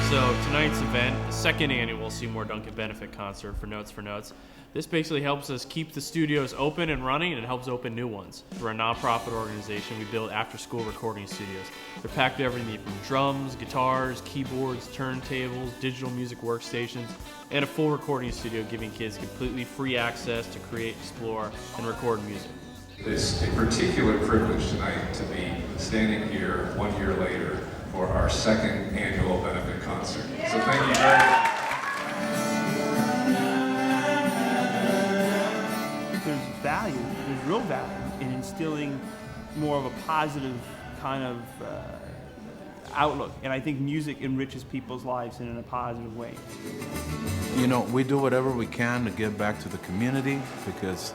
So tonight's event, the second annual Seymour Duncan benefit concert for Notes for Notes. This basically helps us keep the studios open and running, and it helps open new ones. We're a nonprofit organization. We build after-school recording studios. They're packed with everything from drums, guitars, keyboards, turntables, digital music workstations, and a full recording studio giving kids completely free access to create, explore, and record music. It's a particular privilege tonight to be standing here 1 year later for our second annual benefit concert. So thank you very much. There's value, there's real value in instilling more of a positive kind of outlook. And I think music enriches people's lives in a positive way. You know, we do whatever we can to give back to the community because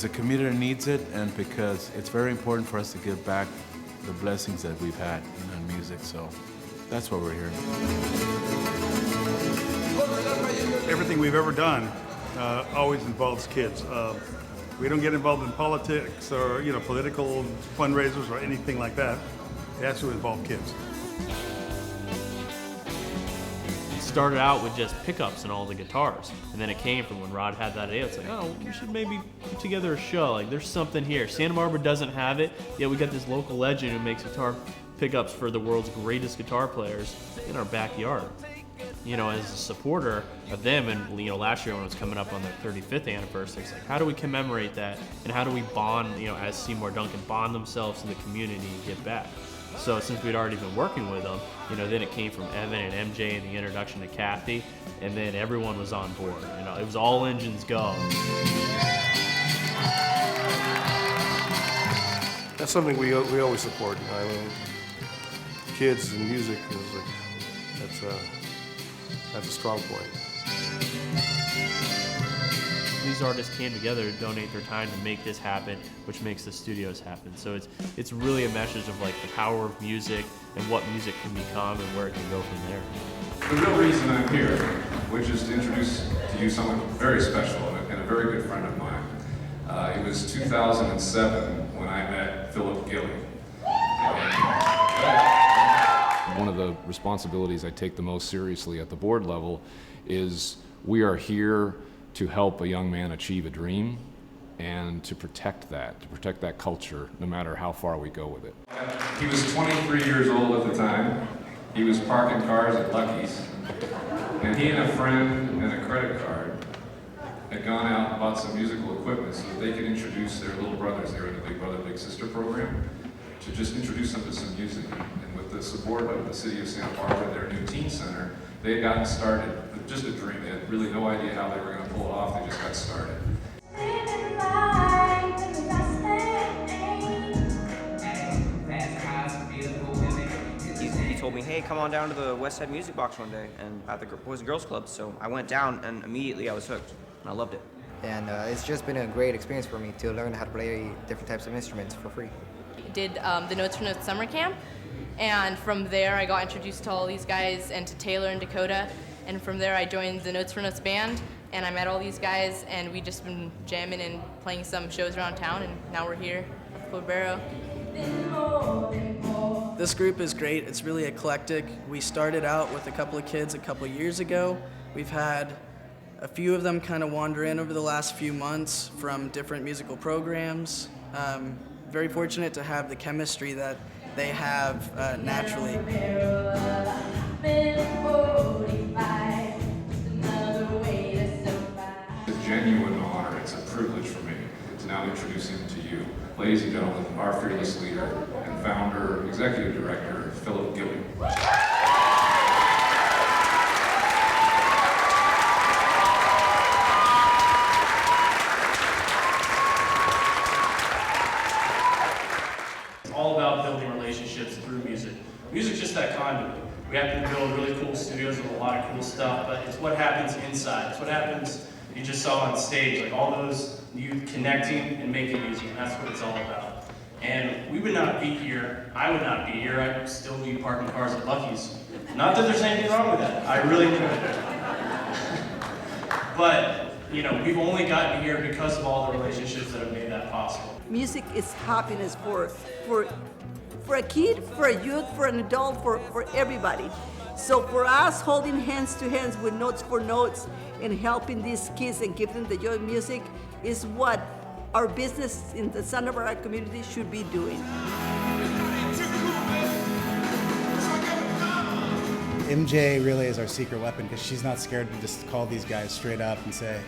the community needs it, and because it's very important for us to give back the blessings that we've had in music. So that's why we're here. Everything we've ever done always involves kids. We don't get involved in politics or political fundraisers or anything like that. It has to involve kids. It started out with just pickups and all the guitars, and then it came from when Rod had that idea. It's like, oh, we should maybe put together a show. Like, there's something here. Santa Barbara doesn't have it, yet we got this local legend who makes guitar pickups for the world's greatest guitar players in our backyard. As a supporter of them, and last year when it was coming up on their 35th anniversary, it's like, how do we commemorate that, and how do we bond, as Seymour Duncan, bond themselves in the community and give back? So since we'd already been working with them, then it came from Evan and MJ and the introduction to Kathy, and then everyone was on board. It was all engines go. That's something we always support. I mean, kids and music that's a strong point. These artists came together to donate their time to make this happen, which makes the studios happen. So it's really a message of the power of music and what music can become and where it can go from there. The real reason I'm here, which is to introduce to you someone very special and a very good friend of mine. It was 2007 when I met Philip Gilley. One of the responsibilities I take the most seriously at the board level is we are here to help a young man achieve a dream and to protect that culture, no matter how far we go with it. He was 23 years old at the time. He was parking cars at Lucky's, and he and a friend and a credit card had gone out and bought some musical equipment so that they could introduce their little brothers. They were in the Big Brother, Big Sister program, to just introduce them to some music. And with the support of the city of Santa Barbara, their new teen center, they had gotten started with just a dream. They had really no idea how they were going to pull it off. They just got started. He told me, hey, come on down to the West Side Music Box one day, and at the Boys and Girls Club. So I went down, and immediately I was hooked, and I loved it. And it's just been a great experience for me to learn how to play different types of instruments for free. Did the Notes for Notes summer camp, and from there I got introduced to all these guys and to Taylor and Dakota, and from there I joined the Notes for Notes band, and I met all these guys, and we just been jamming and playing some shows around town, and now we're here at Cobero. This group is great. It's really eclectic. We started out with a couple of kids a couple years ago. We've had a few of them kind of wander in over the last few months from different musical programs. Very fortunate to have the chemistry that they have naturally. It's a genuine honor. It's a privilege for me to now introduce him to you. Ladies and gentlemen, our fearless leader and founder, executive director, Philip Gilley. All about building relationships through music. Music's just that conduit. We happen to build really cool studios with a lot of cool stuff, but it's what happens inside. It's what happens, you just saw on stage, like all those youth connecting and making music, and that's what it's all about. And we would not be here, I would not be here, I'd still be parking cars at Lucky's. Not that there's anything wrong with that, I really could. But, we've only gotten here because of all the relationships that have made that possible. Music is happiness for a kid, for a youth, for an adult, for everybody. So for us, holding hands to hands with Notes for Notes and helping these kids and giving them the joy of music is what our business in the Santa Barbara community should be doing. MJ really is our secret weapon because she's not scared to just call these guys straight up and say,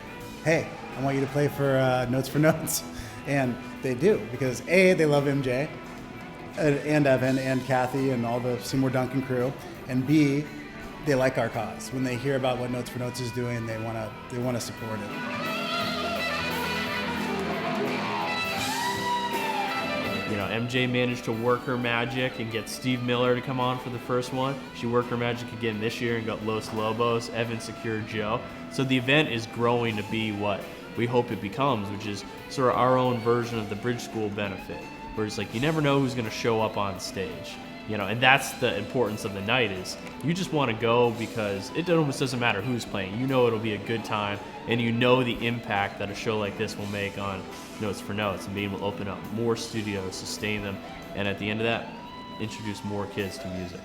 hey, I want you to play for Notes. And they do, because A, they love MJ, and Evan, and Kathy, and all the Seymour Duncan crew, and B, they like our cause. When they hear about what Notes for Notes is doing, they want to support it. You know, MJ managed to work her magic and get Steve Miller to come on for the first one. She worked her magic again this year and got Los Lobos. Evan secured Joe. So the event is growing to be what we hope it becomes, which is sort of our own version of the Bridge School benefit, where it's like you never know who's going to show up on stage. You know, and that's the importance of the night, is you just want to go because it almost doesn't matter who's playing. You know it'll be a good time, and you know the impact that a show like this will make on Notes for Notes, and being able to open up more studios, sustain them, and at the end of that, introduce more kids to music.